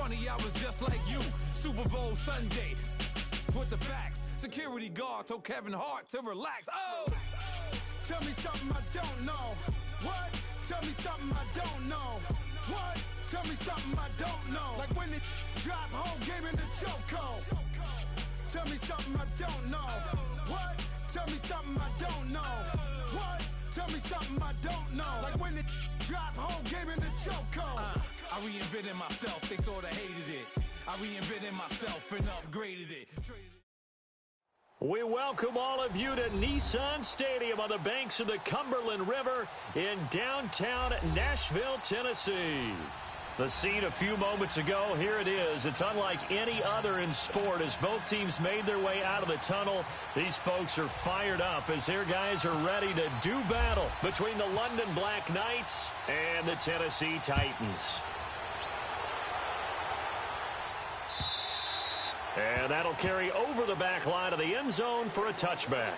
funny, I was just like you. Super Bowl Sunday with the facts. Security guard told Kevin Hart to relax. Oh! Tell me something I don't know. What? Tell me something I don't know. What? Tell me something I don't know. Like when it drop whole game in the chokehold. Tell me something I don't know. What? Tell me something I don't know. What? Tell me something I don't know. Like when it drop whole game in the chokehold. I reinvented myself, they sorta hated it. I reinvented myself and upgraded it. We welcome all of you to Nissan Stadium on the banks of the Cumberland River in downtown Nashville, Tennessee. The scene a few moments ago, here it is. It's unlike any other in sport as both teams made their way out of the tunnel. These folks are fired up as their guys are ready to do battle between the London Black Knights and the Tennessee Titans. And that'll carry over the back line of the end zone for a touchback.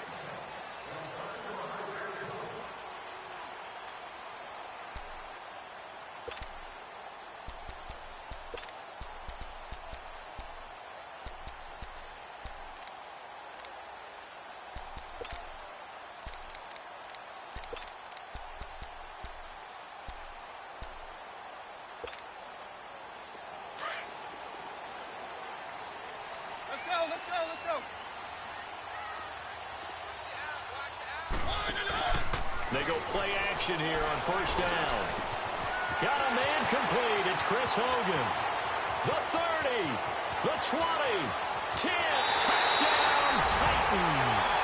Let's go. They go play action here on first down. Got a man complete. It's Chris Hogan. The 30, the 20, 10, touchdown Titans.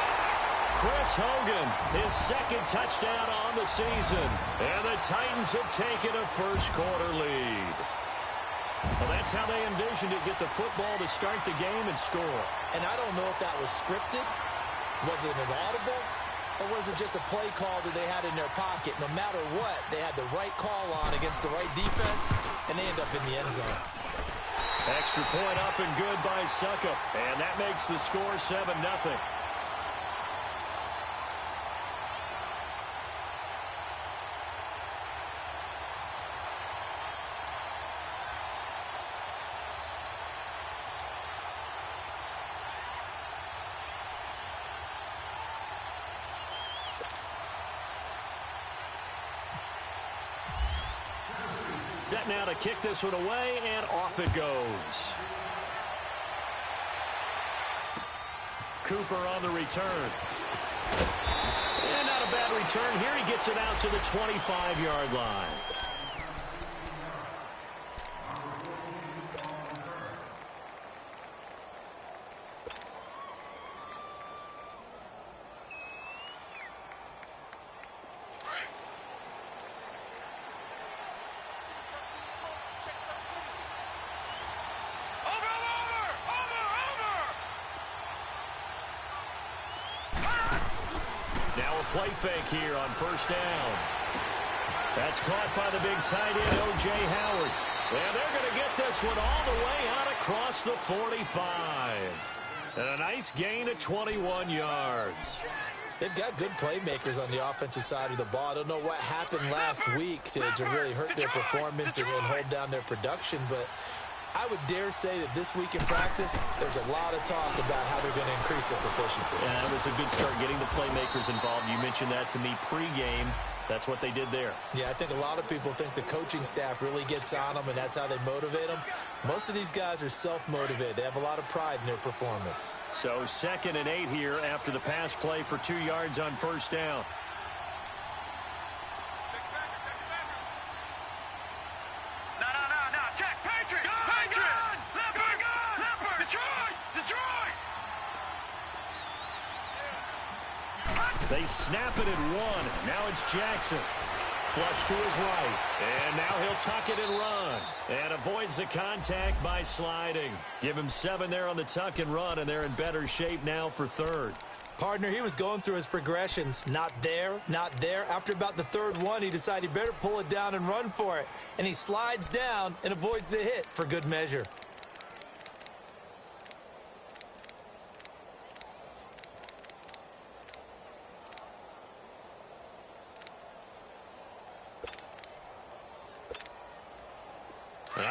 Chris Hogan, his second touchdown on the season. And the Titans have taken a first quarter lead. Well, that's how they envisioned it, get the football to start the game and score. And I don't know if that was scripted. Was it an audible? Or was it just a play call that they had in their pocket? No matter what, they had the right call on against the right defense, and they end up in the end zone. Extra point up and good by Suckup. And that makes the score 7-0. Set now to kick this one away, and off it goes. Cooper on the return. And not a bad return here. He gets it out to the 25-yard line. Now a play fake here on first down. That's caught by the big tight end, O.J. Howard. And they're going to get this one all the way out across the 45. And a nice gain of 21 yards. They've got good playmakers on the offensive side of the ball. I don't know what happened last week to really hurt their performance and hold down their production, but I would dare say that this week in practice, there's a lot of talk about how they're going to increase their proficiency. Yeah, that was a good start getting the playmakers involved. You mentioned that to me pregame. That's what they did there. Yeah, I think a lot of people think the coaching staff really gets on them, and that's how they motivate them. Most of these guys are self-motivated. They have a lot of pride in their performance. So 2nd and 8 here after the pass play for 2 yards on first down. They snap it at 1. Now it's Jackson. Flush to his right. And now he'll tuck it and run. And avoids the contact by sliding. Give him 7 there on the tuck and run, and they're in better shape now for 3rd. Partner, he was going through his progressions. Not there, not there. After about the 3rd one, he decided he better pull it down and run for it. And he slides down and avoids the hit for good measure.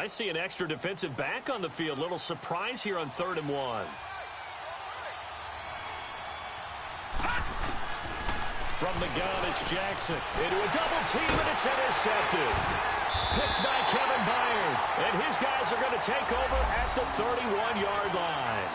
I see an extra defensive back on the field. Little surprise here on 3rd and 1. From the gun, it's Jackson. Into a double team, and it's intercepted. Picked by Kevin Byard. And his guys are going to take over at the 31-yard line.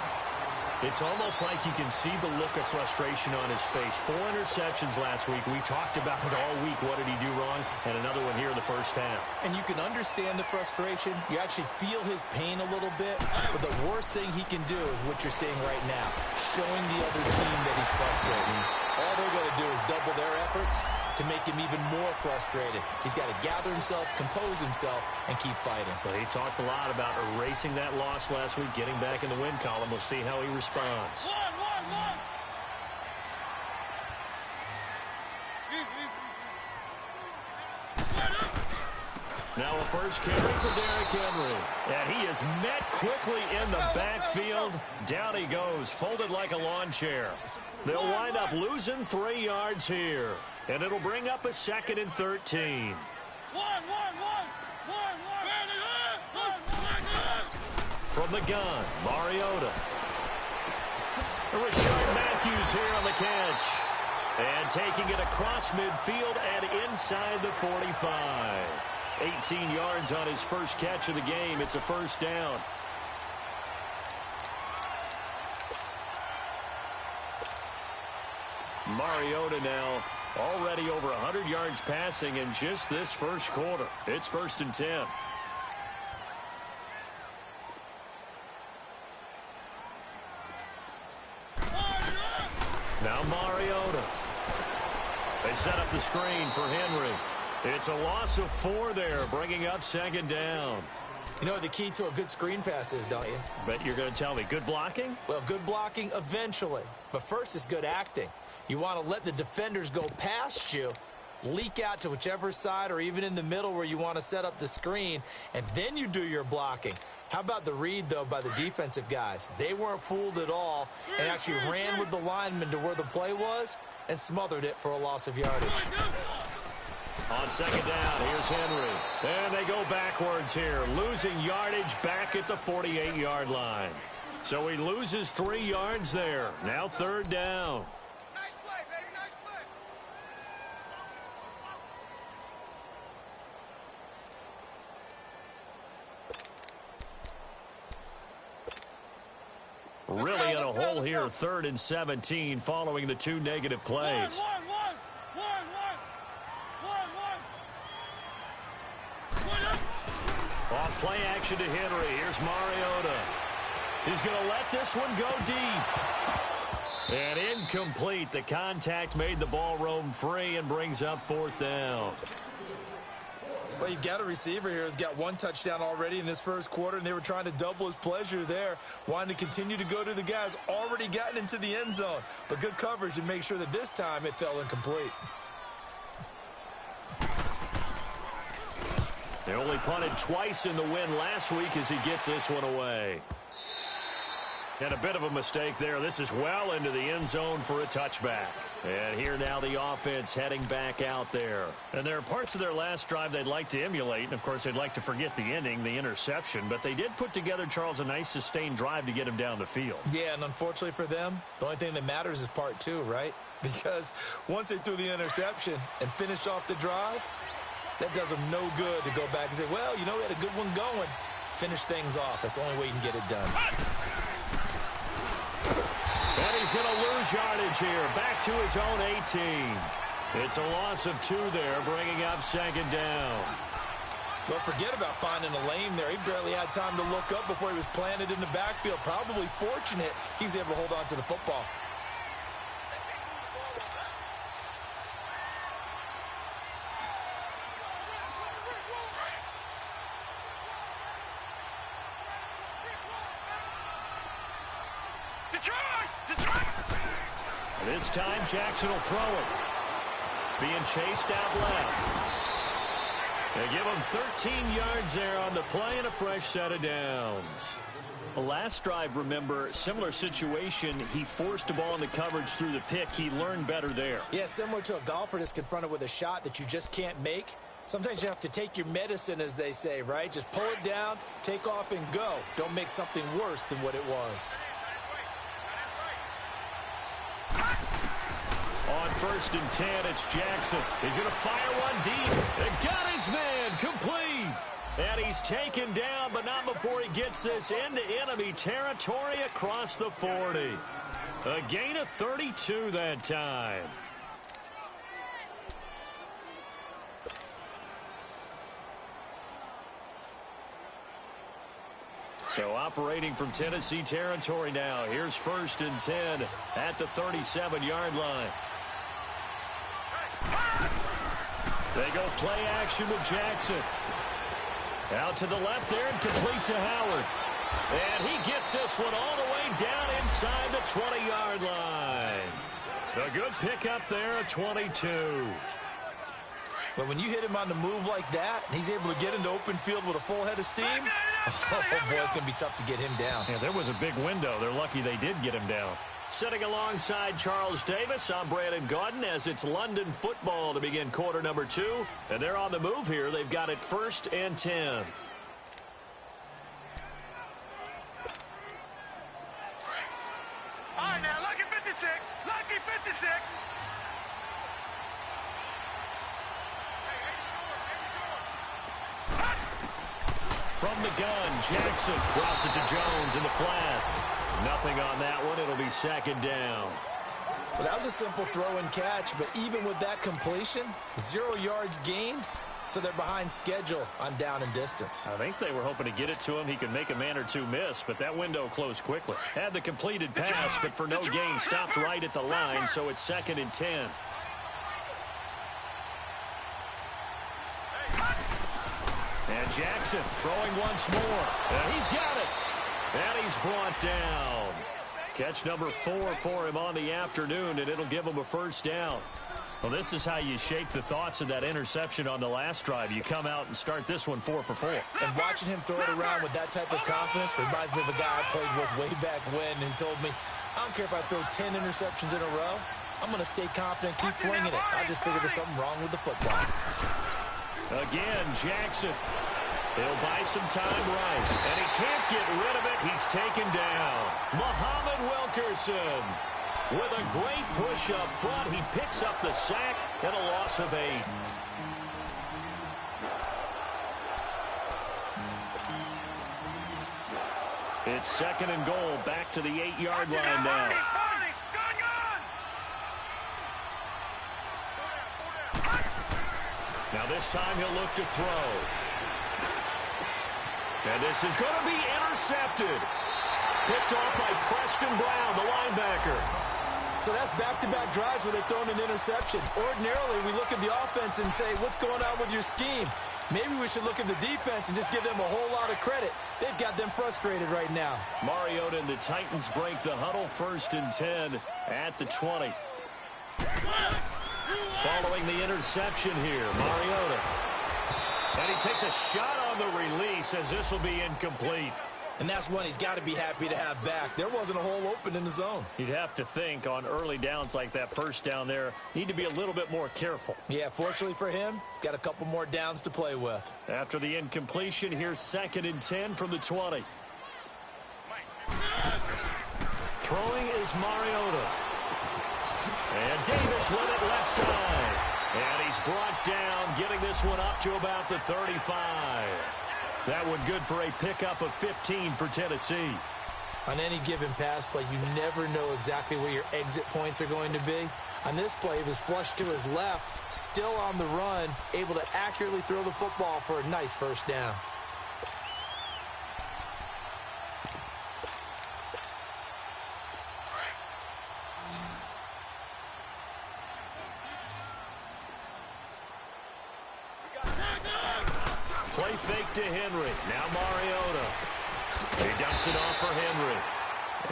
It's almost like you can see the look of frustration on his face. 4 interceptions last week. We talked about it all week. What did he do wrong? And another one here in the first half. And you can understand the frustration. You actually feel his pain a little bit. But the worst thing he can do is what you're seeing right now, showing the other team that he's frustrated. All they're going to do is double their efforts to make him even more frustrated. He's got to gather himself, compose himself, and keep fighting. Well, he talked a lot about erasing that loss last week, getting back in the win column. We'll see how he responds. Now a first carry for Derrick Henry. And he is met quickly in the backfield. Down he goes, folded like a lawn chair. They'll wind up losing 3 yards here. And it'll bring up a 2nd and 13. From the gun, Mariota. Rashard Matthews here on the catch. And taking it across midfield and inside the 45. 18 yards on his first catch of the game. It's a first down. Mariota now already over 100 yards passing in just this first quarter. It's 1st and 10. Now Mariota. They set up the screen for Henry. It's a loss of 4 there, bringing up 2nd down. You know what the key to a good screen pass is, don't you? Bet you're going to tell me. Good blocking? Well, good blocking eventually. But first is good acting. You want to let the defenders go past you, leak out to whichever side or even in the middle where you want to set up the screen, and then you do your blocking. How about the read, though, by the defensive guys? They weren't fooled at all and actually ran with the lineman to where the play was and smothered it for a loss of yardage. On 2nd down, here's Henry. And they go backwards here, losing yardage back at the 48-yard line. So he loses 3 yards there. Now 3rd down. Nice play, baby, nice play. Really in a hole here, 3rd and 17 following the 2 negative plays. Off play action to Henry. Here's Mariota. He's going to let this one go deep. And incomplete. The contact made the ball roam free and brings up 4th down. Well, you've got a receiver here who's got 1 touchdown already in this first quarter, and they were trying to double his pleasure there, wanting to continue to go to the guys already gotten into the end zone. But good coverage to make sure that this time it fell incomplete. They only punted twice in the win last week as he gets this one away. And a bit of a mistake there. This is well into the end zone for a touchback. And here now the offense heading back out there. And there are parts of their last drive they'd like to emulate. And, of course, they'd like to forget the ending, the interception. But they did put together, Charles, a nice sustained drive to get him down the field. Yeah, and unfortunately for them, the only thing that matters is part 2, right? Because once they threw the interception and finished off the drive, that does them no good to go back and say, well, you know, we had a good one going. Finish things off. That's the only way you can get it done. And he's going to lose yardage here. Back to his own 18. It's a loss of 2 there, bringing up 2nd down. Well, forget about finding a lane there. He barely had time to look up before he was planted in the backfield. Probably fortunate he was able to hold on to the football. This time, Jackson will throw it. Being chased out left. They give him 13 yards there on the play and a fresh set of downs. The last drive, remember, similar situation. He forced the ball in the coverage through the pick. He learned better there. Yeah, similar to a golfer that's confronted with a shot that you just can't make. They Sometimes you have to take your medicine, as they say, right? Just pull it down, take off, and go. Don't make something worse than what it was. On 1st and 10, it's Jackson. He's going to fire one deep. And got his man complete. And he's taken down, but not before he gets this into enemy territory across the 40. A gain of 32 that time. So operating from Tennessee territory now. Here's 1st and 10 at the 37-yard line. They go play action with Jackson. Out to the left there and complete to Howard. And he gets this one all the way down inside the 20-yard line. A good pickup there at 22. But when you hit him on the move like that, and he's able to get into open field with a full head of steam, oh, boy, it's going to be tough to get him down. Yeah, there was a big window. They're lucky they did get him down. Sitting alongside Charles Davis, I'm Brandon Gaudin as it's London football to begin quarter number 2. And they're on the move here. They've got it 1st and 10. All right, now, lucky 56. Lucky 56. From the gun, Jackson drops it to Jones in the flat. Nothing on that one. It'll be 2nd down. Well, that was a simple throw and catch, but even with that completion, 0 yards gained, so they're behind schedule on down and distance. I think they were hoping to get it to him. He could make a man or two miss, but that window closed quickly. Had the completed pass, but for no gain, stopped right at the line, so it's 2nd and 10. And Jackson throwing once more. And he's got it. And he's brought down. Catch number 4 for him on the afternoon, and it'll give him a 1st down. Well, this is how you shape the thoughts of that interception on the last drive. You come out and start this one 4 for 4. And watching him throw it around with that type of confidence reminds me of a guy I played with way back when who told me, I don't care if I throw 10 interceptions in a row. I'm going to stay confident, keep flinging it. I just figured there's something wrong with the football. Again, Jackson. He'll buy some time right. And he can't get rid of it. He's taken down. Muhammad Wilkerson. With a great push up front, he picks up the sack and a loss of 8. It's 2nd and goal, back to the 8-yard line now. Now this time he'll look to throw. And this is going to be intercepted. Picked off by Preston Brown, the linebacker. So that's back-to-back drives where they're throwing an interception. Ordinarily, we look at the offense and say, what's going on with your scheme? Maybe we should look at the defense and just give them a whole lot of credit. They've got them frustrated right now. Mariota and the Titans break the huddle, 1st and 10 at the 20. Following the interception here, Mariota. And he takes a shot on the release as this will be incomplete. And that's one he's got to be happy to have back. There wasn't a hole open in the zone. You'd have to think on early downs like that 1st down there, need to be a little bit more careful. Yeah, fortunately for him, got a couple more downs to play with. After the incompletion, here's 2nd and 10 from the 20. Throwing is Mariota. And Davis with it left side. And he's brought down, getting this one up to about the 35. That one good for a pickup of 15 for Tennessee. On any given pass play, you never know exactly where your exit points are going to be. On this play, he was flushed to his left, still on the run, able to accurately throw the football for a nice 1st down. Play fake to Henry. Now Mariota. He dumps it off for Henry.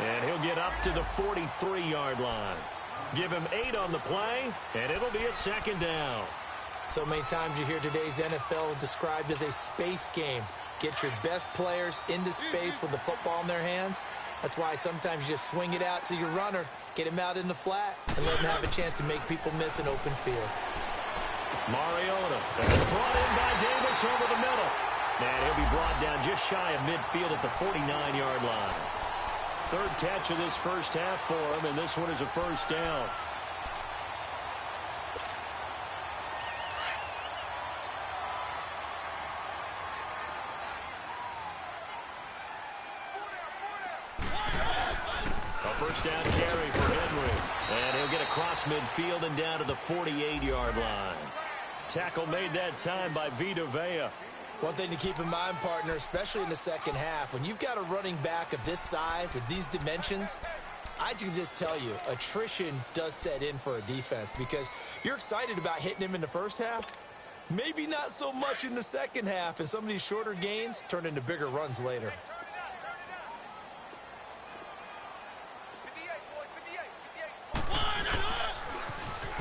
And he'll get up to the 43-yard line. Give him 8 on the play, and it'll be a 2nd down. So many times you hear today's NFL described as a space game. Get your best players into space with the football in their hands. That's why sometimes you just swing it out to your runner, get him out in the flat, and let him have a chance to make people miss an open field. Mariota. And it's brought in by Davis over the middle. And he'll be brought down just shy of midfield at the 49-yard line. Third catch of this first half for him, and this one is a first down. First down carry for Henry. And he'll get across midfield and down to the 48-yard line. Tackle made that time by Vita Vea. One thing to keep in mind, partner, especially in the second half, when you've got a running back of this size, of these dimensions, I can just tell you, attrition does set in for a defense because you're excited about hitting him in the first half. Maybe not so much in the second half, and some of these shorter gains turn into bigger runs later.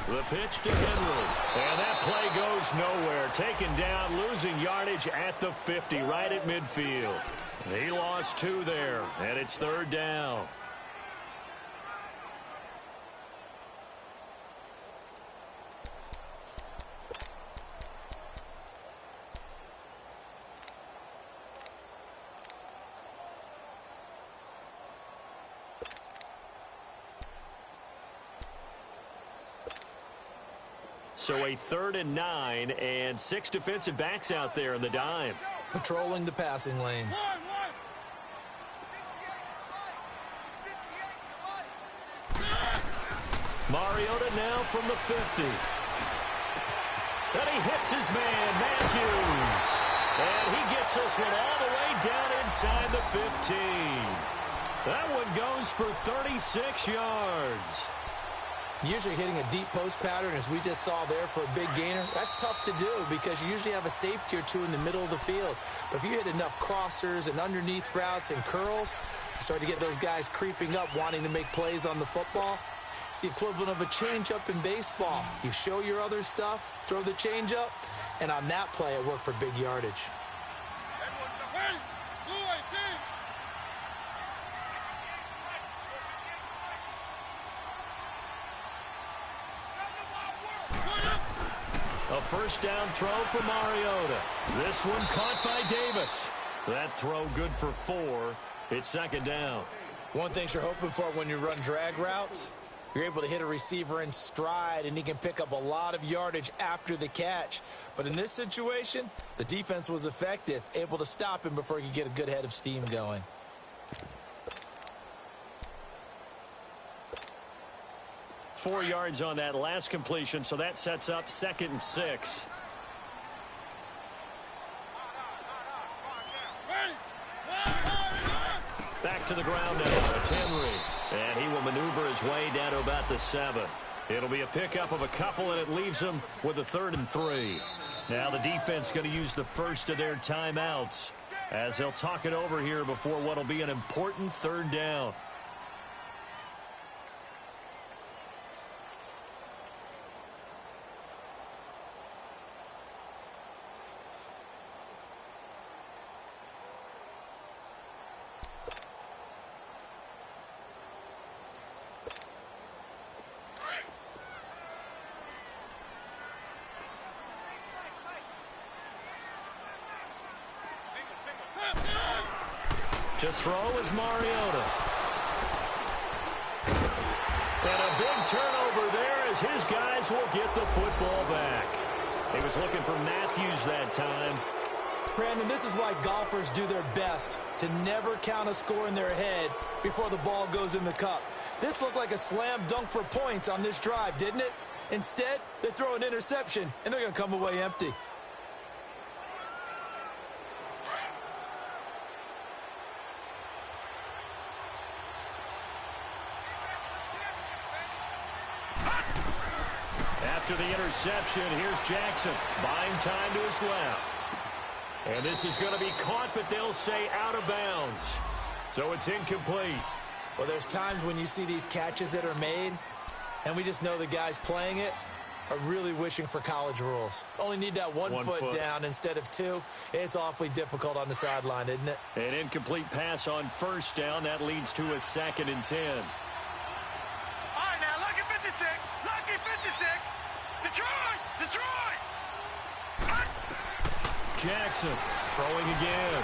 The pitch to Henry. And that play goes nowhere. Taken down, losing yardage at the 50, right at midfield. He lost 2 there, and it's third down. So a 3rd and 9 and 6 defensive backs out there in the dime. Patrolling the passing lanes. Mariota now from the 50. And he hits his man, Matthews. And he gets this one all the way down inside the 15. That one goes for 36 yards. Usually hitting a deep post pattern, as we just saw there, for a big gainer, that's tough to do because you usually have a safety or two in the middle of the field. But if you hit enough crossers and underneath routes and curls, you start to get those guys creeping up, wanting to make plays on the football. It's the equivalent of a changeup in baseball. You show your other stuff, throw the changeup, and on that play, it worked for big yardage. A first down throw for Mariota. This one caught by Davis. That throw good for 4. It's second down. One thing you're hoping for when you run drag routes, you're able to hit a receiver in stride, and he can pick up a lot of yardage after the catch. But in this situation, the defense was effective, able to stop him before he could get a good head of steam going. Four yards on that last completion, so that sets up 2nd and 6. Back to the ground now. It's Henry. And he will maneuver his way down to about the 7. It'll be a pickup of a couple, and it leaves him with a 3rd and 3. Now the defense going to use the first of their timeouts as they'll talk it over here before what will be an important 3rd down. To throw is Mariota. And a big turnover there as his guys will get the football back. He was looking for Matthews that time. Brandon, this is why golfers do their best to never count a score in their head before the ball goes in the cup. This looked like a slam dunk for points on this drive, didn't it? Instead, they throw an interception, and they're going to come away empty. After the interception, here's Jackson, buying time to his left. And this is going to be caught, but they'll say out of bounds. So it's incomplete. Well, there's times when you see these catches that are made, and we just know the guys playing it are really wishing for college rules. Only need that one foot down instead of 2. It's awfully difficult on the sideline, isn't it? An incomplete pass on first down. That leads to a 2nd and 10. All right, now, lucky 56. Lucky 56. Detroit! Detroit! Jackson throwing again.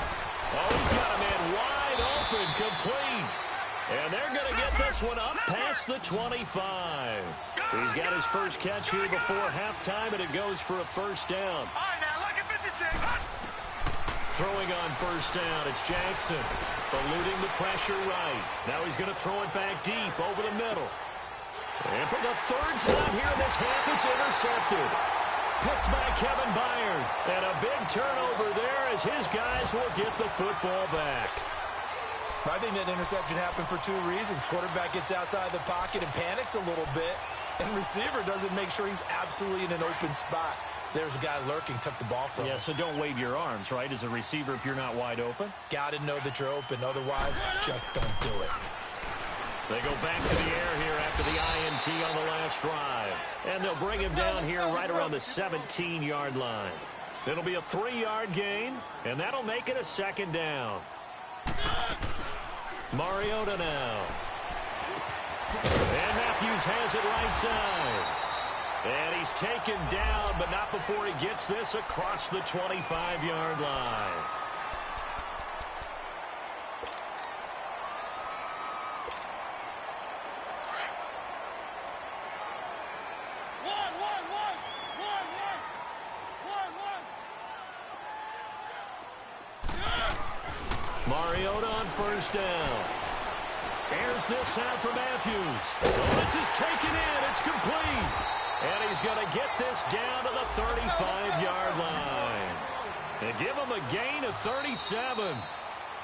Oh, he's got a man wide open, complete. And they're going to get this one up past the 25. He's got his first catch here before halftime, and it goes for a first down. All right, now, lucky 56. Throwing on first down, it's Jackson. Eluding the pressure right. Now he's going to throw it back deep over the middle. And for the third time here in this half, it's intercepted. Picked by Kevin Byard. And a big turnover there as his guys will get the football back. I think that interception happened for two reasons. Quarterback gets outside the pocket and panics a little bit, and receiver doesn't make sure he's absolutely in an open spot. So there's a guy lurking, took the ball from him. Yeah, so don't wave your arms, right, as a receiver if you're not wide open? Got to know that you're open. Otherwise, just don't do it. They go back to the air here after the INT on the last drive. And they'll bring him down here right around the 17-yard line. It'll be a 3-yard gain, and that'll make it a second down. Mariota now. And Matthews has it right side. And he's taken down, but not before he gets this across the 25-yard line. Mariota on first down. Airs this out for Matthews. Oh, this is taken in. It's complete. And he's going to get this down to the 35-yard line. And give him a gain of 37.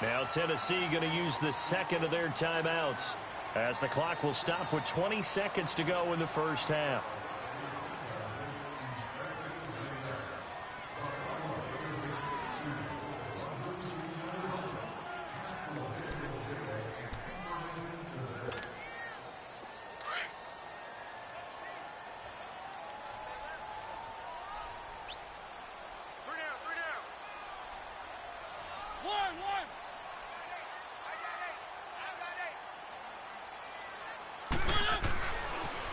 Now Tennessee going to use the second of their timeouts as the clock will stop with 20 seconds to go in the first half.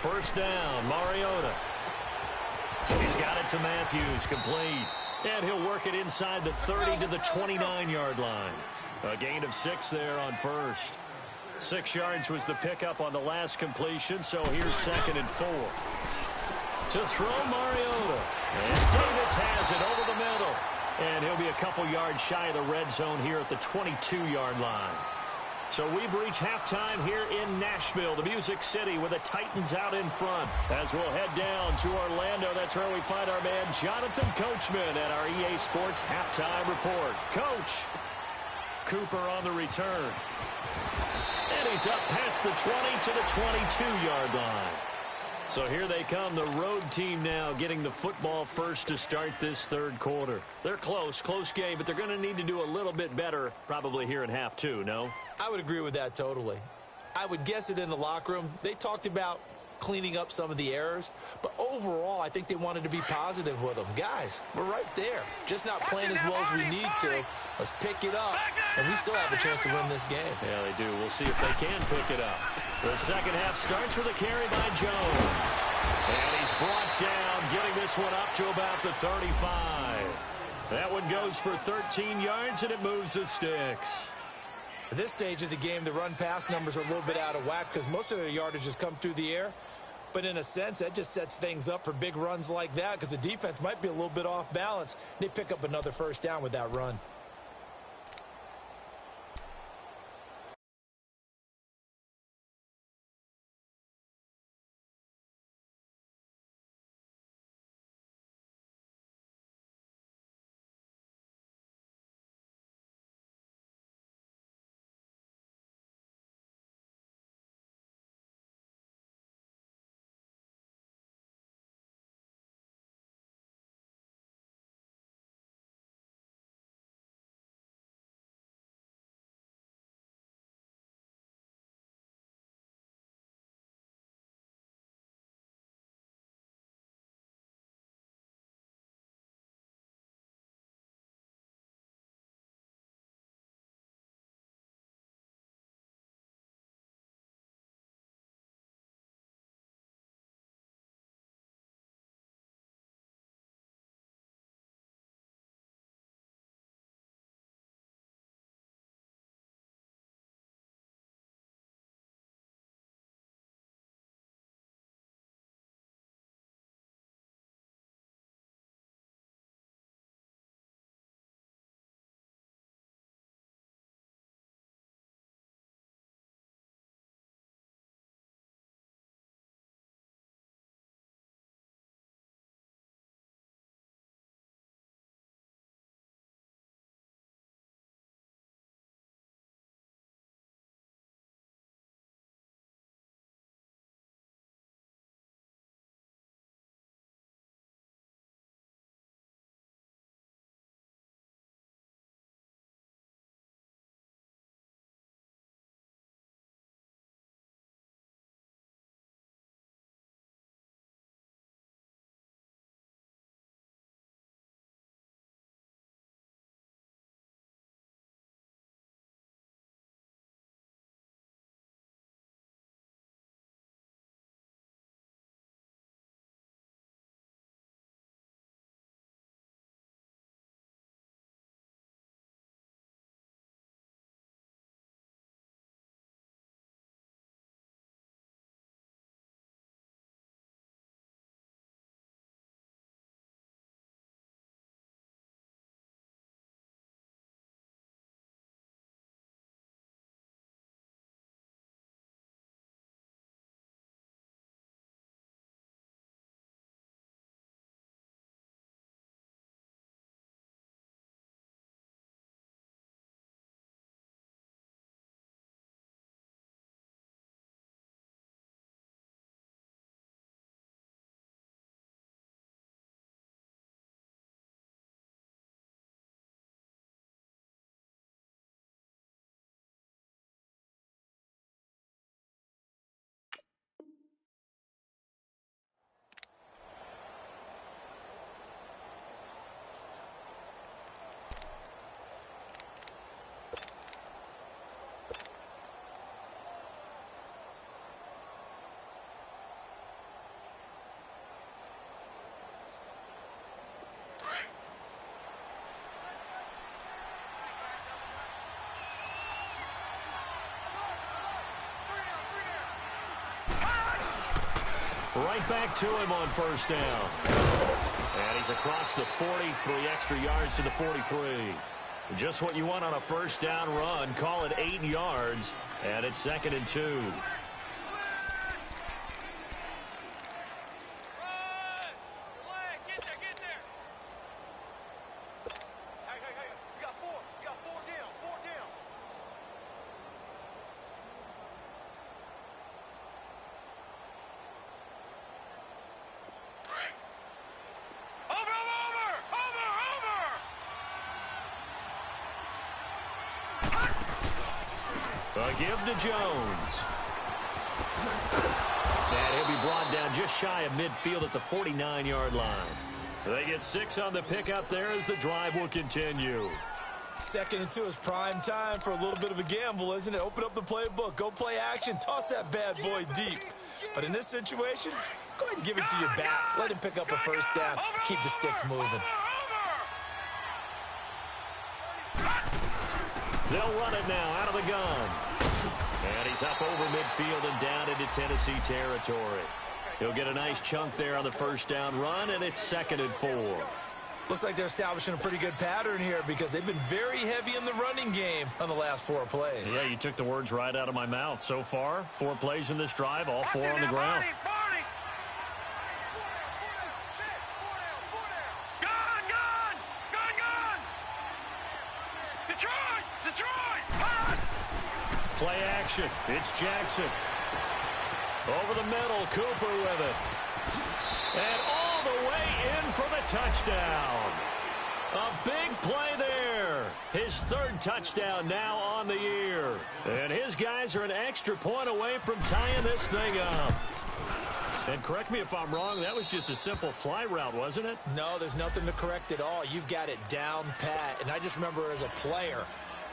First down, Mariota. He's got it to Matthews, complete. And he'll work it inside the 30 to the 29-yard line. A gain of 6 there on first. 6 yards was the pickup on the last completion, so here's 2nd and 4. To throw Mariota. And Davis has it over the middle. And he'll be a couple yards shy of the red zone here at the 22-yard line. So we've reached halftime here in Nashville, the Music City, with the Titans out in front. As we'll head down to Orlando, that's where we find our man Jonathan Coachman at our EA Sports Halftime Report. Coach, Cooper on the return. And he's up past the 20 to the 22-yard line. So here they come, the road team now getting the football first to start this third quarter. They're close game, but they're going to need to do a little bit better probably here in half two, no? I would agree with that totally. I would guess it in the locker room. They talked about cleaning up some of the errors, but overall, I think they wanted to be positive with them. Guys, we're right there. Just not playing as well as we need to. Let's pick it up, and we still have a chance to win this game. Yeah, they do. We'll see if they can pick it up. The second half starts with a carry by Jones. And he's brought down, getting this one up to about the 35. That one goes for 13 yards, and it moves the sticks. At this stage of the game, the run-pass numbers are a little bit out of whack because most of their yardage has come through the air. But in a sense, that just sets things up for big runs like that because the defense might be a little bit off balance. They pick up another first down with that run. Right back to him on first down. And he's across the 40, 3 extra yards to the 43. Just what you want on a first down run. Call it 8 yards, and it's 2nd and 2. A give to Jones. And he'll be brought down just shy of midfield at the 49-yard line. They get 6 on the pickup there as the drive will continue. 2nd and 2 is prime time for a little bit of a gamble, isn't it? Open up the playbook, go play action, toss that bad boy deep. But in this situation, go ahead and give it to your back. Let him pick up a first down. Keep the sticks moving. They'll run it now out of the gun. And he's up over midfield and down into Tennessee territory. He'll get a nice chunk there on the first down run, and it's 2nd and 4. Looks like they're establishing a pretty good pattern here because they've been very heavy in the running game on the last 4 plays. Yeah, you took the words right out of my mouth. So far, 4 plays in this drive, all 4 on the ground. Play action. It's Jackson. Over the middle, Cooper with it. And all the way in for the touchdown. A big play there. His 3rd touchdown now on the year. And his guys are an extra point away from tying this thing up. And correct me if I'm wrong, that was just a simple fly route, wasn't it? No, there's nothing to correct at all. You've got it down pat. And I just remember as a player,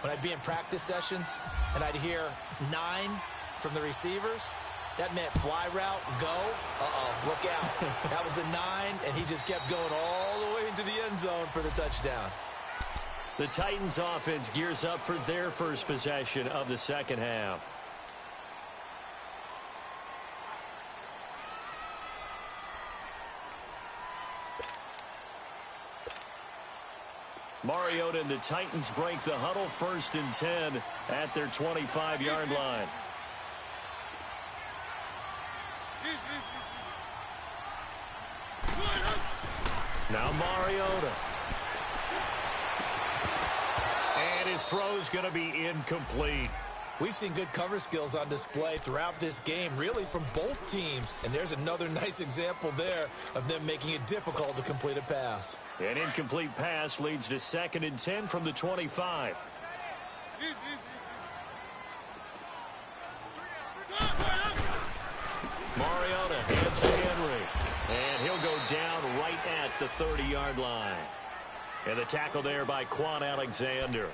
when I'd be in practice sessions and I'd hear 9 from the receivers, that meant fly route, go. Look out. That was the 9, and he just kept going all the way into the end zone for the touchdown. The Titans offense gears up for their first possession of the second half. Mariota and the Titans break the huddle, 1st and 10 at their 25-yard line. Now Mariota. And his throw's going to be incomplete. We've seen good cover skills on display throughout this game, really from both teams. And there's another nice example there of them making it difficult to complete a pass. An incomplete pass leads to 2nd and 10 from the 25. Mariota hands to Henry. And he'll go down right at the 30-yard line. And the tackle there by Quan Alexander.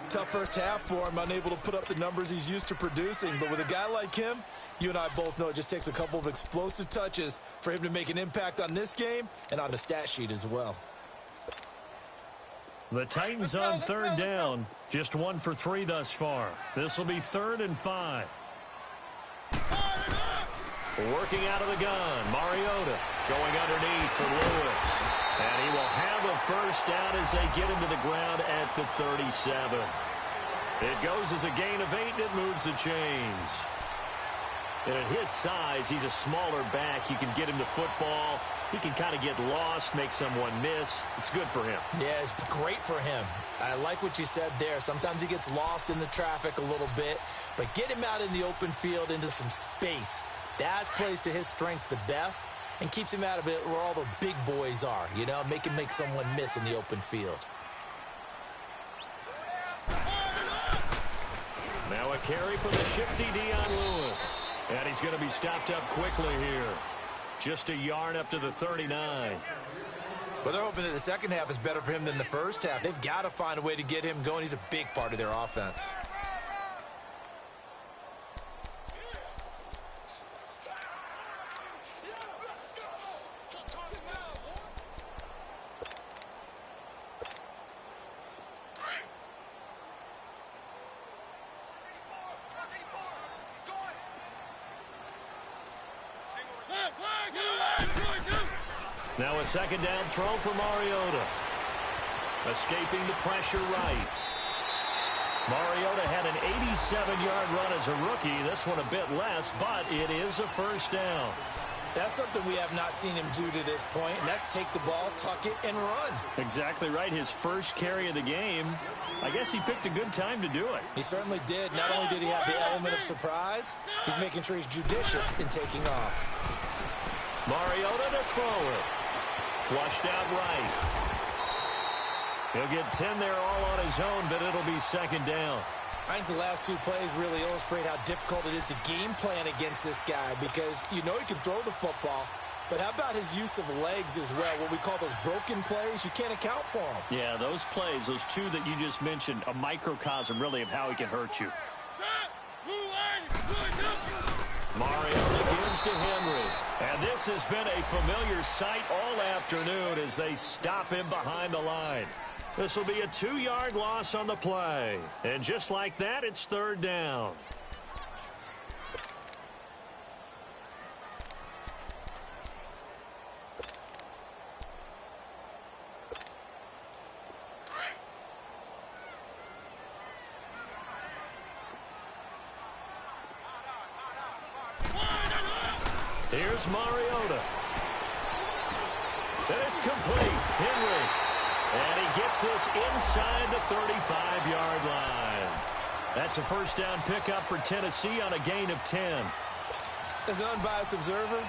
Tough first half for him, unable to put up the numbers he's used to producing. But with a guy like him, you and I both know it just takes a couple of explosive touches for him to make an impact on this game and on the stat sheet as well. The Titans on 3rd down. Just 1 for 3 thus far. This will be 3rd and 5. Working out of the gun. Mariota going underneath for Lewis. And he will have a first down as they get him to the ground at the 37. It goes as a gain of 8, and it moves the chains. And at his size, he's a smaller back. You can get him to football. He can kind of get lost, make someone miss. It's good for him. Yeah, it's great for him. I like what you said there. Sometimes he gets lost in the traffic a little bit, but get him out in the open field into some space. That plays to his strengths the best and keeps him out of it where all the big boys are, you know, make someone miss in the open field. Now a carry for the shifty Dion Lewis. And he's going to be stopped up quickly here. Just a yard up to the 39. Well, they're hoping that the second half is better for him than the first half. They've got to find a way to get him going. He's a big part of their offense. Now a second down throw for Mariota. Escaping the pressure right. Mariota had an 87-yard run as a rookie. This one a bit less, but it is a first down. That's something we have not seen him do to this point, and that's take the ball, tuck it, and run. Exactly right. His first carry of the game. I guess he picked a good time to do it. He certainly did. Not only did he have the element of surprise, he's making sure he's judicious in taking off. Mariota to throw it. Flushed out right. He'll get 10 there all on his own, but it'll be second down. I think the last two plays really illustrate how difficult it is to game plan against this guy because you know he can throw the football, but how about his use of legs as well? What we call those broken plays, you can't account for them. Yeah, those plays, those two that you just mentioned, a microcosm really of how he can hurt you. Mariota gives to Henry. And this has been a familiar sight all afternoon as they stop him behind the line. This will be a 2-yard loss on the play. And just like that, it's third down. Here's Mariota. And it's complete. Henry. And he gets this inside the 35-yard line. That's a first down pickup for Tennessee on a gain of 10. As an unbiased observer,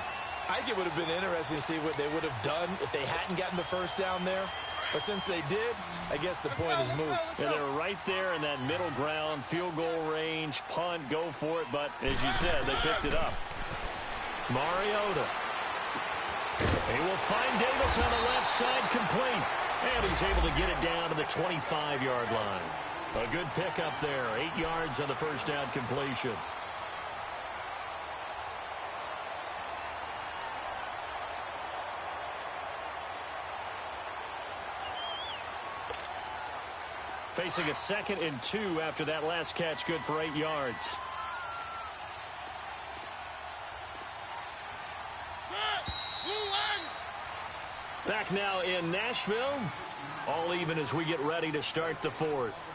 I think it would have been interesting to see what they would have done if they hadn't gotten the first down there. But since they did, I guess the point is moot. Yeah, they were right there in that middle ground, field goal range, punt, go for it. But as you said, they picked it up. Mariota. He will find Davis on the left side, complete. And he's able to get it down to the 25-yard line. A good pickup there. 8 yards on the first down completion. Facing a 2nd and 2 after that last catch, good for 8 yards. Back now in Nashville. All even as we get ready to start the fourth.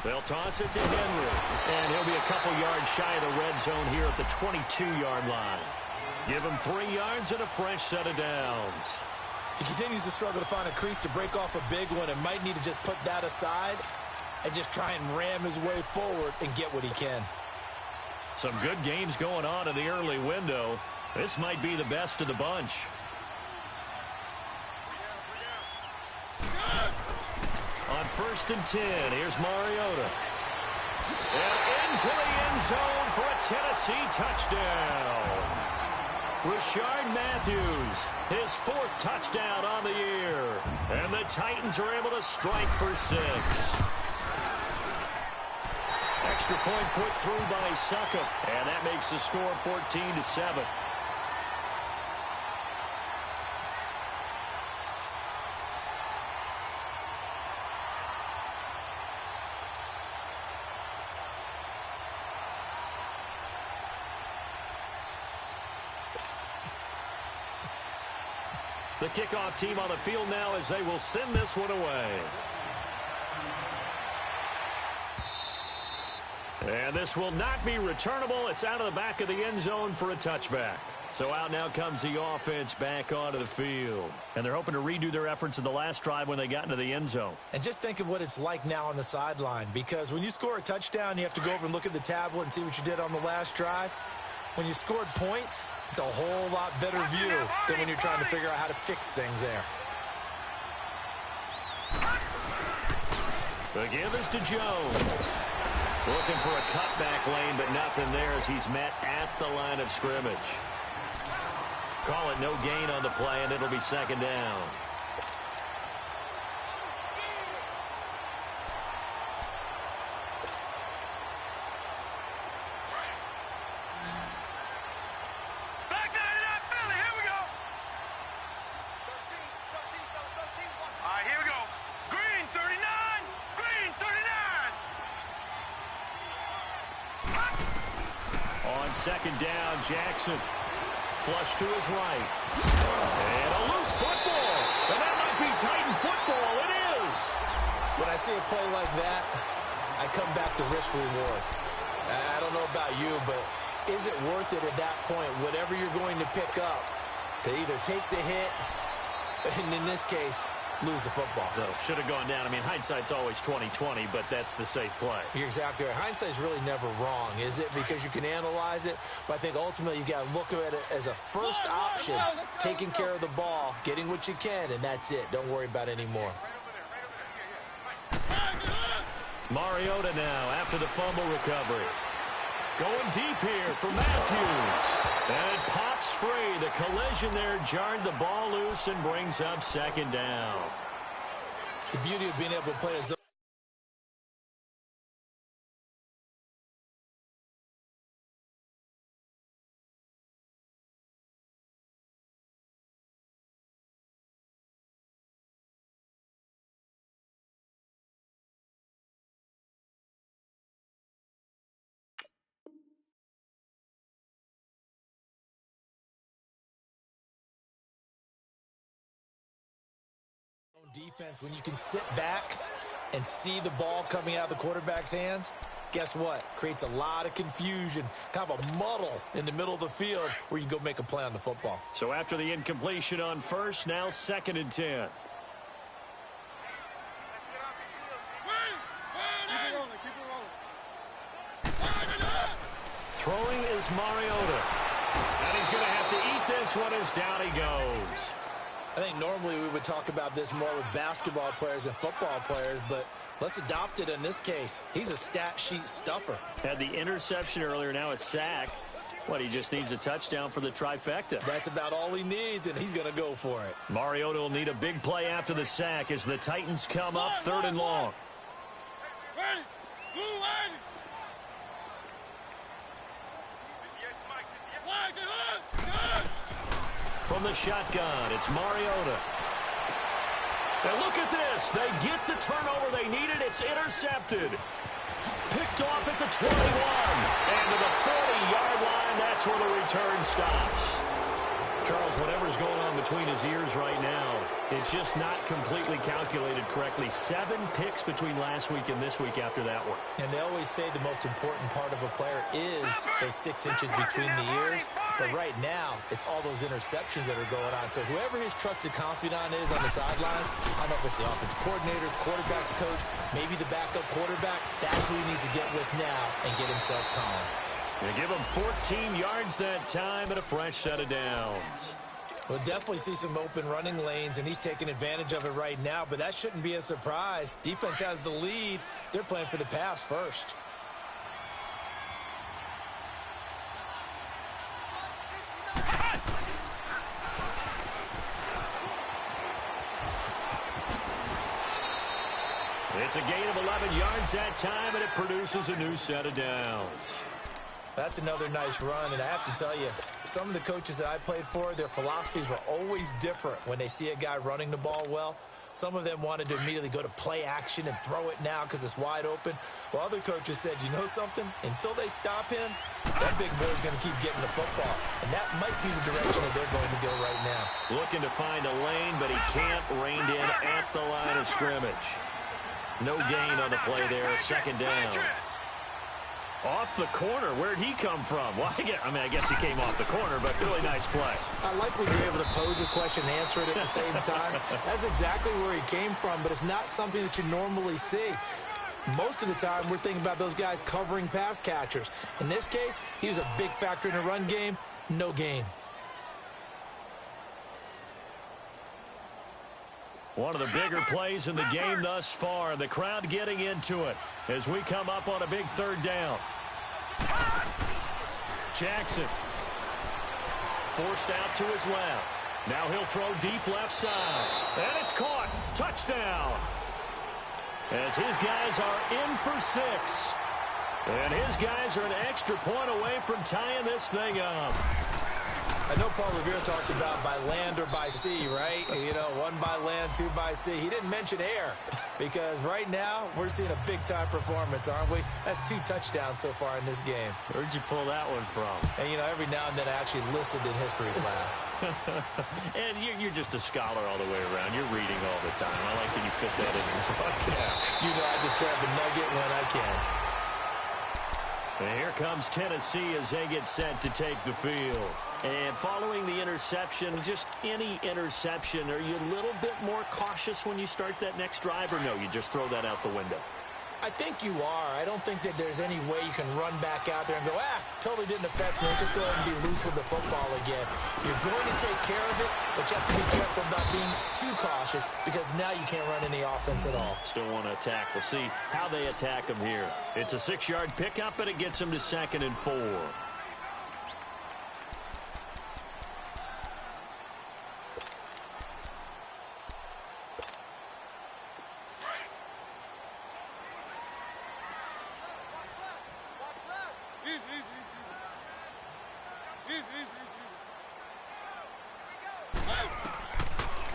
They'll toss it to Henry, and he'll be a couple yards shy of the red zone here at the 22-yard line. Give him 3 yards and a fresh set of downs. He continues to struggle to find a crease to break off a big one and might need to just put that aside and just try and ram his way forward and get what he can. Some good games going on in the early window. This might be the best of the bunch. On 1st and 10, here's Mariota. And into the end zone for a Tennessee touchdown. Rashard Matthews, his 4th touchdown on the year. And the Titans are able to strike for 6. Extra point put through by Succop. And that makes the score 14-7. The kickoff team on the field now as they will send this one away. And this will not be returnable. It's out of the back of the end zone for a touchback. So out now comes the offense back onto the field. And they're hoping to redo their efforts in the last drive when they got into the end zone. And just think of what it's like now on the sideline, because when you score a touchdown, you have to go over and look at the tablet and see what you did on the last drive. When you scored points, it's a whole lot better view than when you're trying to figure out how to fix things there. The give is to Jones. Looking for a cutback lane, but nothing there as he's met at the line of scrimmage. Call it no gain on the play, and it'll be second down. Back 99 Philly, here we go. All right, here we go. Green 39, green 39. On second down, Jackson. Flush to his right. And a loose football. And that might be Titan football. It is. When I see a play like that, I come back to risk reward. I don't know about you, but is it worth it at that point, whatever you're going to pick up, to either take the hit, and in this case, lose the football? So should have gone down. I mean, hindsight's always 20/20, but that's the safe play. You're exactly right. Hindsight's really never wrong, is it? Because you can analyze it, but I think ultimately you got to look at it as a first option, taking care of the ball, getting what you can, and that's it. Don't worry about any more. Mariota now after the fumble recovery. Going deep here for Matthews. And it pops free. The collision there jarred the ball loose and brings up second down. The beauty of being able to play a zone defense, when you can sit back and see the ball coming out of the quarterback's hands, guess what? Creates a lot of confusion, kind of a muddle in the middle of the field where you can go make a play on the football. So after the incompletion on first, now 2nd and 10. Throwing is Mariota. And he's going to have to eat this one as down he goes. I think normally we would talk about this more with basketball players and football players, but let's adopt it in this case. He's a stat sheet stuffer. Had the interception earlier, now a sack. What, he just needs a touchdown for the trifecta. That's about all he needs, and he's going to go for it. Mariota will need a big play after the sack as the Titans come up 3rd and long. From the shotgun, it's Mariota. And look at this. They get the turnover they needed. It's intercepted. Picked off at the 21. And to the 40-yard line, that's where the return stops. Charles, whatever's going on between his ears right now, it's just not completely calculated correctly. 7 picks between last week and this week after that one. And they always say the most important part of a player is those 6 inches between the ears. But right now, it's all those interceptions that are going on. So whoever his trusted confidant is on the sidelines, I don't know if it's the offensive coordinator, quarterback's coach, maybe the backup quarterback, that's who he needs to get with now and get himself calm. They give him 14 yards that time and a fresh set of downs. We'll definitely see some open running lanes, and he's taking advantage of it right now, but that shouldn't be a surprise. Defense has the lead. They're playing for the pass first. It's a gain of 11 yards that time, and it produces a new set of downs. That's another nice run, and I have to tell you, some of the coaches that I played for, their philosophies were always different when they see a guy running the ball well. Some of them wanted to immediately go to play action and throw it now because it's wide open. While other coaches said, you know something? Until they stop him, that big boy's going to keep getting the football. And that might be the direction that they're going to go right now. Looking to find a lane, but he can't rein in at the line of scrimmage. No gain on the play there, 2nd down. Off the corner, where'd he come from? Well, I guess he came off the corner, but really nice play. I like when you're able to pose a question and answer it at the same time. That's exactly where he came from, but it's not something that you normally see. Most of the time, we're thinking about those guys covering pass catchers. In this case, he was a big factor in the run game. No gain. One of the bigger plays in the game thus far. The crowd getting into it as we come up on a big 3rd down. Jackson forced out to his left. Now he'll throw deep left side. And it's caught. Touchdown. As his guys are in for 6. And his guys are an extra point away from tying this thing up. I know Paul Revere talked about by land or by sea, right? You know, 1 by land, 2 by sea. He didn't mention air because right now we're seeing a big-time performance, aren't we? That's 2 touchdowns so far in this game. Where'd you pull that one from? And, you know, every now and then I actually listened in history class. And you're just a scholar all the way around. You're reading all the time. I like that you fit that in your broadcast. You know, I just grab a nugget when I can. And here comes Tennessee as they get set to take the field. And following the interception, just any interception, are you a little bit more cautious when you start that next drive, or no, you just throw that out the window? I think you are. I don't think that there's any way you can run back out there and go, totally didn't affect me. Just go ahead and be loose with the football again. You're going to take care of it, but you have to be careful about being too cautious because now you can't run any offense at all. Still want to attack. We'll see how they attack them here. It's a 6-yard pickup, and it gets them to 2nd and 4.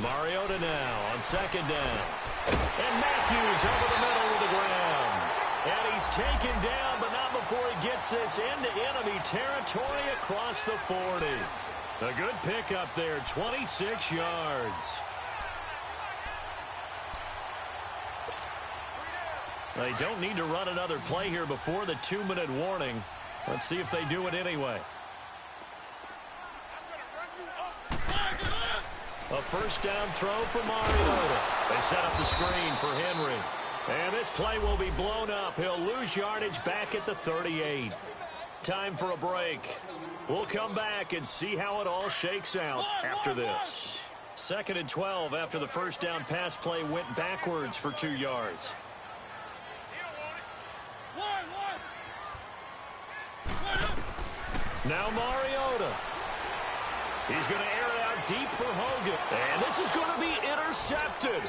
Mariota now on 2nd down. And Matthews over the middle with the ground. And he's taken down, but not before he gets this into enemy territory across the 40. A good pickup there, 26 yards. They don't need to run another play here before the 2-minute warning. Let's see if they do it anyway. A first down throw for Mariota. They set up the screen for Henry. And this play will be blown up. He'll lose yardage back at the 38. Time for a break. We'll come back and see how it all shakes out after this. 2nd and 12 after the first down pass play went backwards for 2 yards. Now Mariota. He's going to air it out deep for Hogan. And this is going to be intercepted.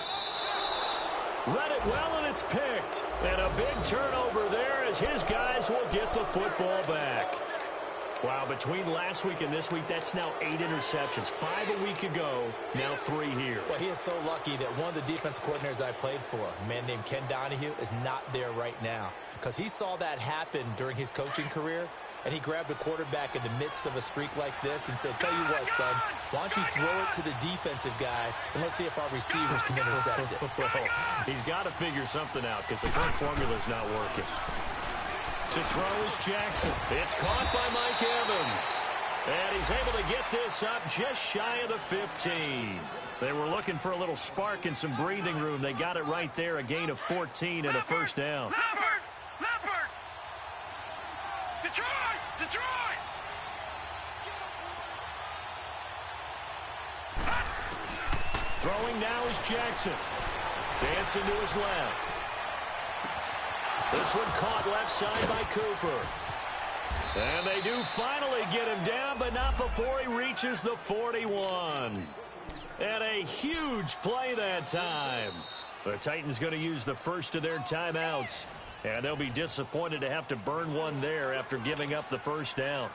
Read it well, and it's picked. And a big turnover there as his guys will get the football back. Wow, between last week and this week, that's now 8 interceptions. 5 a week ago, now 3 here. Well, he is so lucky that one of the defense coordinators I played for, a man named Ken Donahue, is not there right now. Because he saw that happen during his coaching career, and he grabbed a quarterback in the midst of a streak like this and said, tell you what, son, why don't you throw it to the defensive guys, and let's see if our receivers can intercept it. Well, he's got to figure something out because the current formula's not working. To throw is Jackson. It's caught by Mike Evans. And he's able to get this up just shy of the 15. They were looking for a little spark and some breathing room. They got it right there, a gain of 14 and a first down. Leopard! Detroit! Throwing now is Jackson. Dancing to his left. This one caught left side by Cooper. And they do finally get him down, but not before he reaches the 41. And a huge play that time. The Titans going to use the first of their timeouts. And they'll be disappointed to have to burn one there after giving up the first down.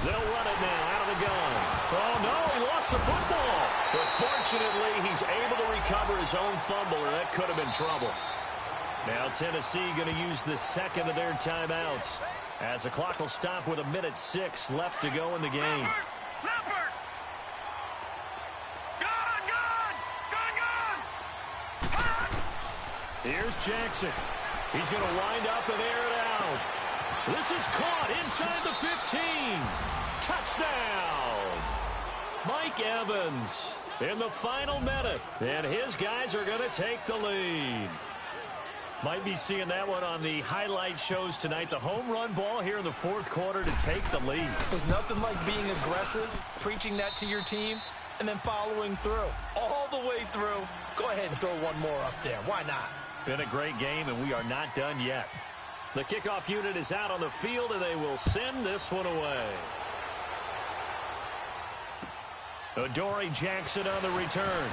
They'll run it now out of the gun. Oh, no, he lost the football. But fortunately, he's able to recover his own fumble, or that could have been trouble. Now Tennessee going to use the second of their timeouts, as the clock will stop with 1:06 left to go in the game. Leopard! Gun! Here's Jackson. He's going to wind up and air it out. This is caught inside the 15. Touchdown! Mike Evans in the final minute. And his guys are going to take the lead. Might be seeing that one on the highlight shows tonight. The home run ball here in the fourth quarter to take the lead. There's nothing like being aggressive, preaching that to your team, and then following through. All the way through. Go ahead and throw one more up there. Why not? Been a great game, and we are not done yet. The kickoff unit is out on the field, and they will send this one away. Adoree Jackson on the return.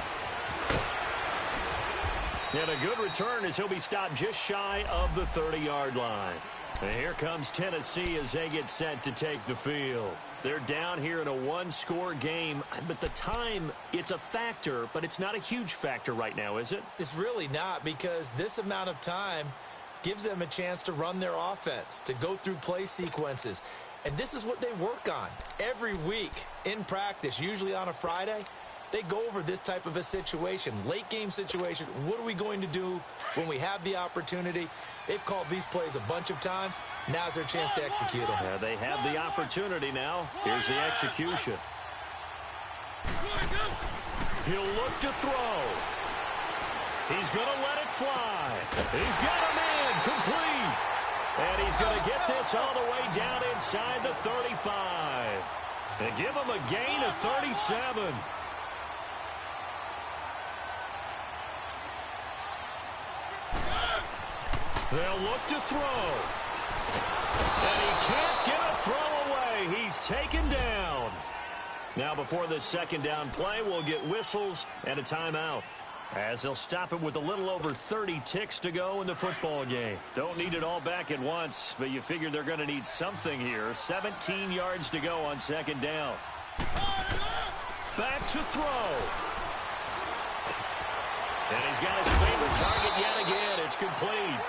And a good return as he'll be stopped just shy of the 30-yard line. And here comes Tennessee as they get set to take the field. They're down here in a one-score game, but the time, it's a factor, but it's not a huge factor right now, is it? It's really not, because this amount of time gives them a chance to run their offense, to go through play sequences. And this is what they work on every week in practice, usually on a Friday. They go over this type of a situation, late game situation. What are we going to do when we have the opportunity? They've called these plays a bunch of times. Now's their chance to execute them. Yeah, they have the opportunity now. Here's the execution. He'll look to throw. He's going to let it fly. He's got a man complete. And he's going to get this all the way down inside the 35. And give him a gain of 37. They'll look to throw. And he can't get a throw away. He's taken down. Now before this second down play, we'll get whistles and a timeout, as they'll stop it with a little over 30 ticks to go in the football game. Don't need it all back at once, but you figure they're going to need something here. 17 yards to go on second down. Back to throw. And he's got his favorite target yet again. It's complete.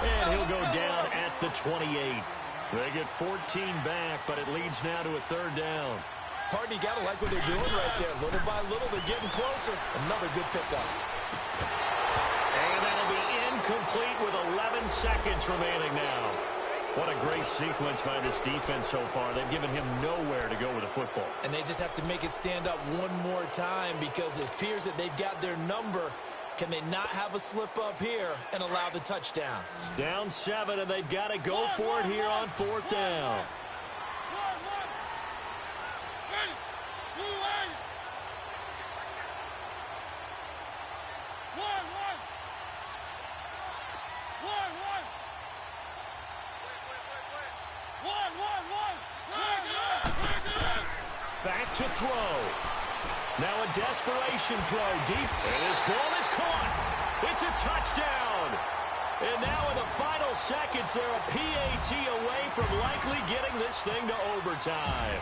And he'll go down at the 28. They get 14 back, but it leads now to a third down. Partner, you got to like what they're doing right there. Little by little, they're getting closer. Another good pickup. And that'll be incomplete with 11 seconds remaining now. What a great sequence by this defense so far. They've given him nowhere to go with the football. And they just have to make it stand up one more time, because it appears that they've got their number. Can they not have a slip up here and allow the touchdown? Down 7, and they've got to go for it here on fourth down. Back to throw. Now a desperation throw deep. And this ball is caught. It's a touchdown. And now in the final seconds, they're a PAT away from likely getting this thing to overtime.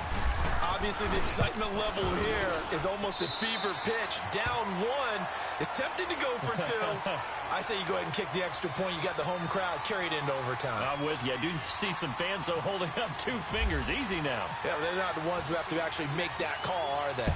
Obviously, the excitement level here is almost a fever pitch. Down 1 is tempted to go for 2. I say you go ahead and kick the extra point. You got the home crowd carried into overtime. I'm with you. I do see some fans holding up 2 fingers. Easy now. Yeah, they're not the ones who have to actually make that call, are they?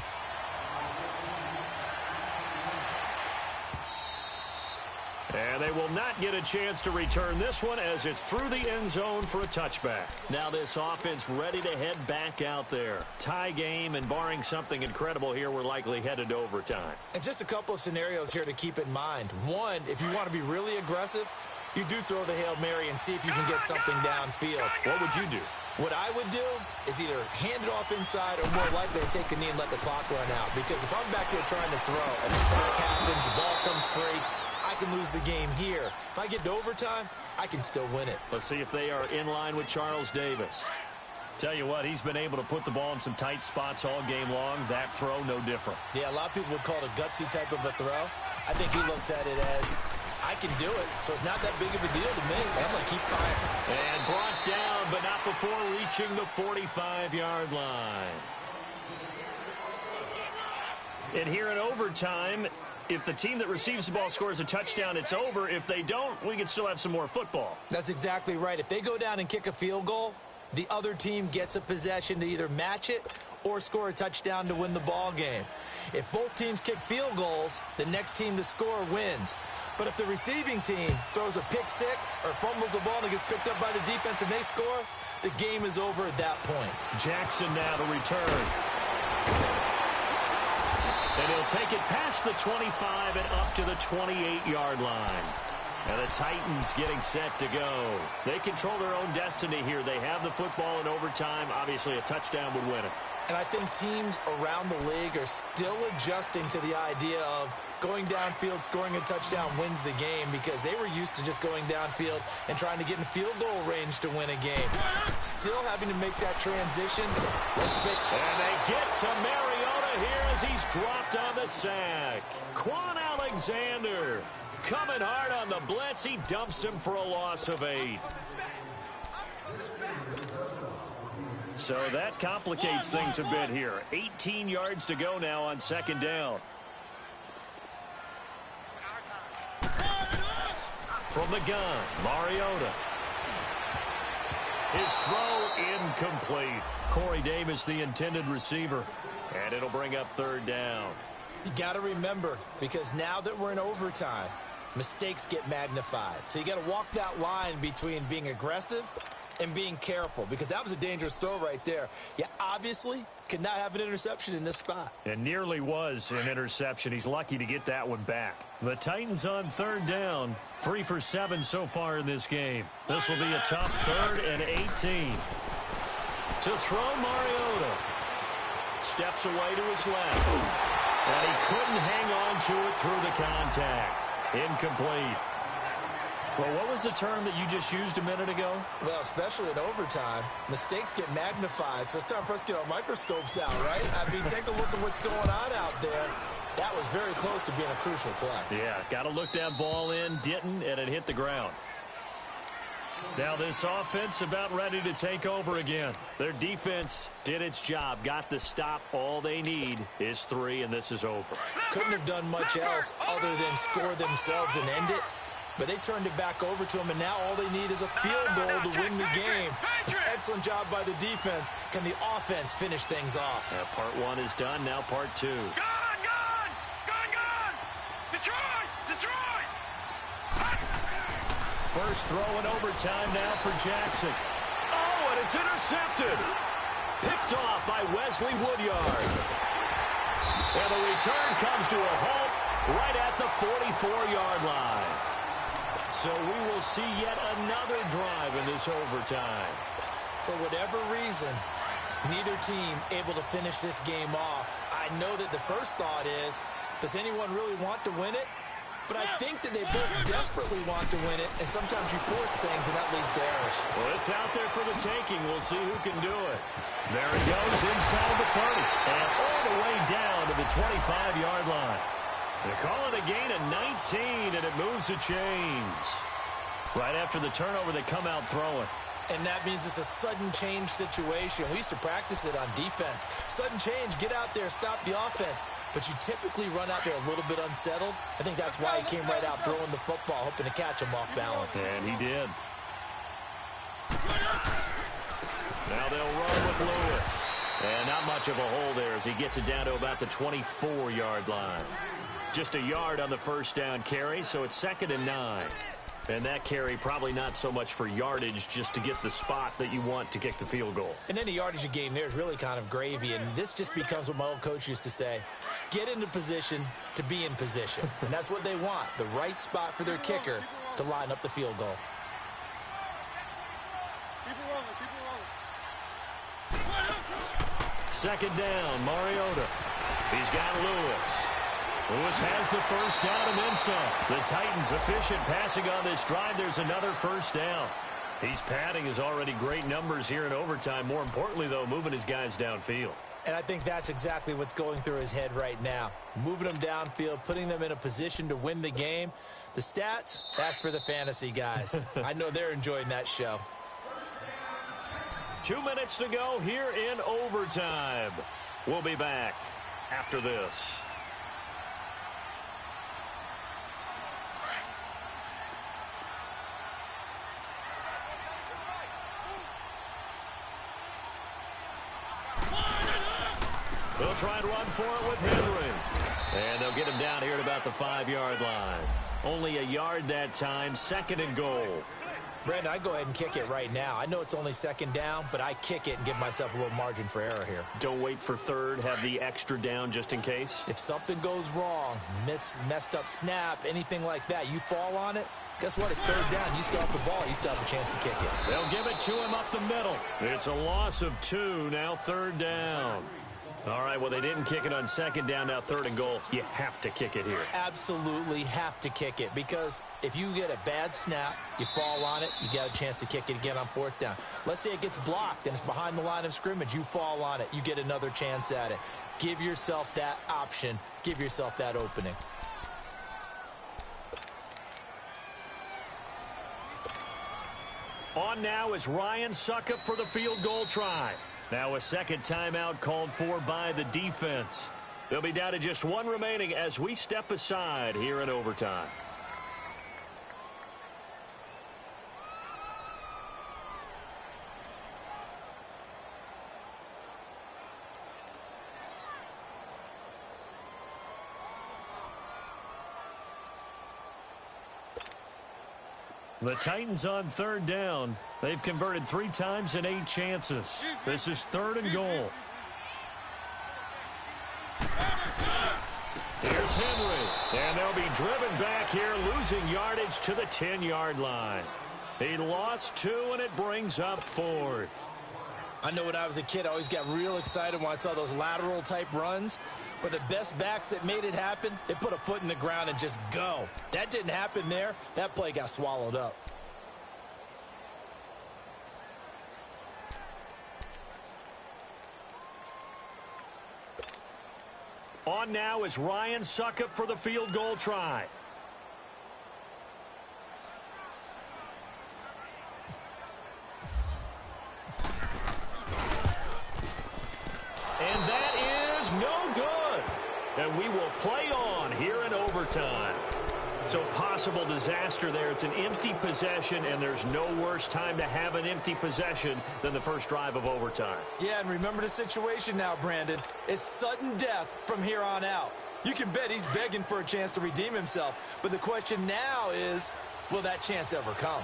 And they will not get a chance to return this one, as it's through the end zone for a touchback. Now this offense ready to head back out there. Tie game, and barring something incredible here, we're likely headed to overtime. And just a couple of scenarios here to keep in mind. One, if you want to be really aggressive, you do throw the Hail Mary and see if you can get something downfield. What would you do? What I would do is either hand it off inside, or more likely to take a knee and let the clock run out. Because if I'm back there trying to throw and a sack happens, the ball comes free, I can lose the game here. If I get to overtime, I can still win it. Let's see if they are in line with Charles Davis. Tell you what, he's been able to put the ball in some tight spots all game long. That throw, no different. Yeah, a lot of people would call it a gutsy type of a throw. I think he looks at it as, I can do it, so it's not that big of a deal to me. I'm going to keep firing. And brought down, but not before reaching the 45-yard line. And here in overtime, if the team that receives the ball scores a touchdown, it's over. If they don't, we can still have some more football. That's exactly right. If they go down and kick a field goal, the other team gets a possession to either match it or score a touchdown to win the ball game. If both teams kick field goals, the next team to score wins. But if the receiving team throws a pick six or fumbles the ball and it gets picked up by the defense and they score, the game is over at that point. Jackson now to return. And he'll take it past the 25 and up to the 28-yard line. And the Titans getting set to go. They control their own destiny here. They have the football in overtime. Obviously, a touchdown would win it. And I think teams around the league are still adjusting to the idea of going downfield, scoring a touchdown wins the game, because they were used to just going downfield and trying to get in field goal range to win a game. Still having to make that transition. And they get to Mariota here as he's dropped on the sack. Quan Alexander coming hard on the blitz. He dumps him for a loss of 8. So that complicates things a bit here. 18 yards to go now on second down. From the gun, Mariota. His throw incomplete. Corey Davis, the intended receiver. And it'll bring up third down. You got to remember, because now that we're in overtime, mistakes get magnified. So you got to walk that line between being aggressive and being careful, because that was a dangerous throw right there. You obviously could not have an interception in this spot. It nearly was an interception. He's lucky to get that one back. The Titans on third down, 3 for 7 so far in this game. This will be a tough 3rd and 18. To throw, Mariota. Steps away to his left. And he couldn't hang on to it through the contact. Incomplete. Well, what was the term that you just used a minute ago? Well, especially in overtime, mistakes get magnified. So it's time for us to get our microscopes out, right? I mean, take a look at what's going on out there. That was very close to being a crucial play. Yeah, got to look that ball in, didn't, and it hit the ground. Now this offense about ready to take over again. Their defense did its job, got the stop. All they need is 3, and this is over. Couldn't have done much else other than score themselves and end it. But they turned it back over to him, and now all they need is a field goal to win the game. Excellent job by the defense. Can the offense finish things off? Part 1 is done. Now part 2. Gone! Detroit! First throw in overtime now for Jackson. Oh, and it's intercepted. Picked off by Wesley Woodyard. And the return comes to a halt right at the 44-yard line. So we will see yet another drive in this overtime. For whatever reason, neither team able to finish this game off. I know that the first thought is, does anyone really want to win it? But I think that they both desperately want to win it, and sometimes you force things, and that leads to errors. Well, it's out there for the taking. We'll see who can do it. There it goes inside the 30, and all the way down to the 25-yard line. They call it a gain of 19, and it moves the chains. Right after the turnover, they come out throwing. And that means it's a sudden change situation. We used to practice it on defense. Sudden change, get out there, stop the offense. But you typically run out there a little bit unsettled. I think that's why he came right out throwing the football, hoping to catch him off balance. And he did. Now they'll run with Lewis. And not much of a hole there as he gets it down to about the 24-yard line. Just a yard on the first down carry, so it's 2nd and 9. And that carry probably not so much for yardage, just to get the spot that you want to kick the field goal. And any yardage you gain there is really kind of gravy, and this just becomes what my old coach used to say, get into position to be in position. And that's what they want, the right spot for their kicker to line up the field goal. Second down, Mariota. He's got Lewis. Lewis has the first down and then some. The Titans efficient passing on this drive. There's another first down. He's padding his already great numbers here in overtime. More importantly, though, moving his guys downfield. And I think that's exactly what's going through his head right now. Moving them downfield, putting them in a position to win the game. The stats, that's for the fantasy guys. I know they're enjoying that show. 2 minutes to go here in overtime. We'll be back after this. They'll try and run for it with Henry. And they'll get him down here at about the 5-yard line. Only a yard that time, 2nd and goal. Brandon, I go ahead and kick it right now. I know it's only 2nd down, but I kick it and give myself a little margin for error here. Don't wait for 3rd. Have the extra down just in case. If something goes wrong, messed up snap, anything like that, you fall on it, guess what? It's third down. You still have the ball. You still have a chance to kick it. They'll give it to him up the middle. It's a loss of 2, now third down. All right, well, they didn't kick it on second down, now third and goal. You have to kick it here. Absolutely have to kick it, because if you get a bad snap, you fall on it, you got a chance to kick it again on fourth down. Let's say it gets blocked and it's behind the line of scrimmage. You fall on it, you get another chance at it. Give yourself that option. Give yourself that opening. On now is Ryan Suckup for the field goal try. Now a second timeout called for by the defense. They'll be down to just one remaining as we step aside here in overtime. The Titans on third down. They've converted 3 times in 8 chances. This is third and goal. Here's Henry. And they'll be driven back here, losing yardage to the 10-yard line. He lost 2, and it brings up 4th. I know when I was a kid, I always got real excited when I saw those lateral-type runs. But the best backs that made it happen, they put a foot in the ground and just go. That didn't happen there. That play got swallowed up. On now is Ryan Suckup for the field goal try. And that is no good. And we will play on here in overtime. So possible disaster there. It's an empty possession, and there's no worse time to have an empty possession than the first drive of overtime. Yeah, and remember the situation now, Brandon. It's sudden death from here on out. You can bet he's begging for a chance to redeem himself. But the question now is, will that chance ever come?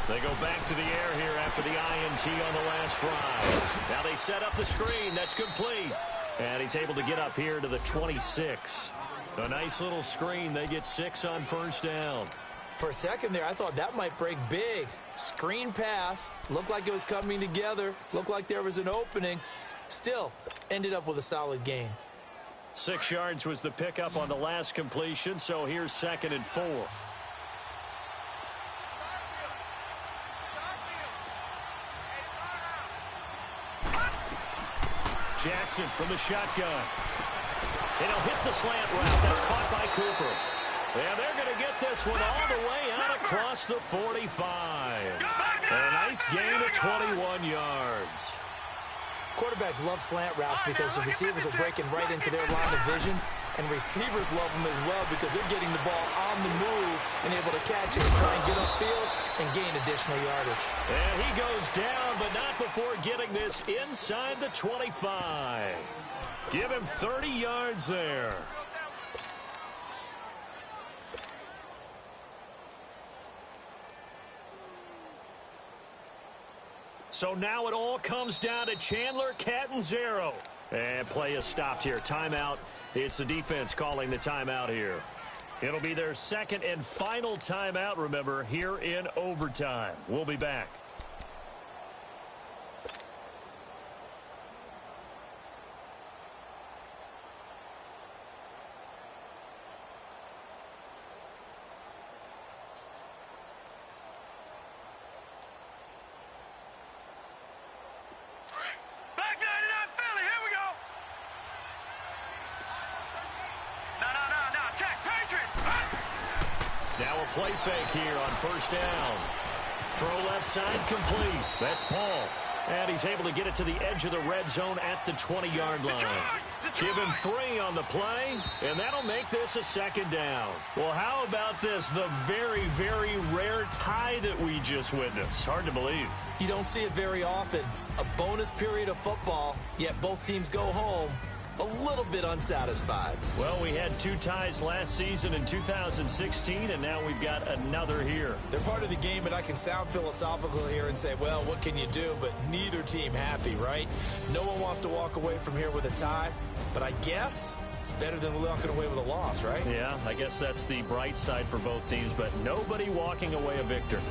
They go back to the air here after the INT on the last drive. Now they set up the screen. That's complete. And he's able to get up here to the 26. A nice little screen. They get 6 on first down. For a second there, I thought that might break big. Screen pass. Looked like it was coming together. Looked like there was an opening. Still, ended up with a solid gain. 6 yards was the pickup on the last completion, so here's 2nd and 4. Jackson from the shotgun. And he'll hit the slant route. That's caught by Cooper. And they're going to get this one all the way out across the 45. A nice gain of 21 yards. Quarterbacks love slant routes because the receivers are breaking right into their line of vision, and receivers love them as well because they're getting the ball on the move and able to catch it and try and get upfield and gain additional yardage. And he goes down, but not before getting this inside the 25. Give him 30 yards there. So now it all comes down to Chandler Catanzaro. And play is stopped here. Timeout. It's the defense calling the timeout here. It'll be their 2nd and final timeout, remember, here in overtime. We'll be back. Play fake here on first down. Throw left side complete. That's Paul. And he's able to get it to the edge of the red zone at the 20-yard line. Give him 3 on the play, and that'll make this a 2nd down. Well, how about this? The very, very rare tie that we just witnessed. Hard to believe. You don't see it very often. A bonus period of football, yet both teams go home a little bit unsatisfied. Well, we had 2 ties last season in 2016, and now we've got another here. They're part of the game, and I can sound philosophical here and say, well, what can you do? But neither team happy, right? No one wants to walk away from here with a tie, but I guess It's better than walking away with a loss, right? Yeah, I guess that's the bright side for both teams, but nobody walking away a victor.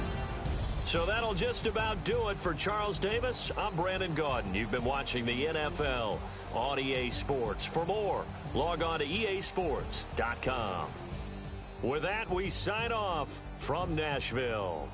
So that'll just about do it for Charles Davis. I'm Brandon Gaudin. You've been watching the NFL on EA Sports. For more, log on to easports.com. With that, we sign off from Nashville.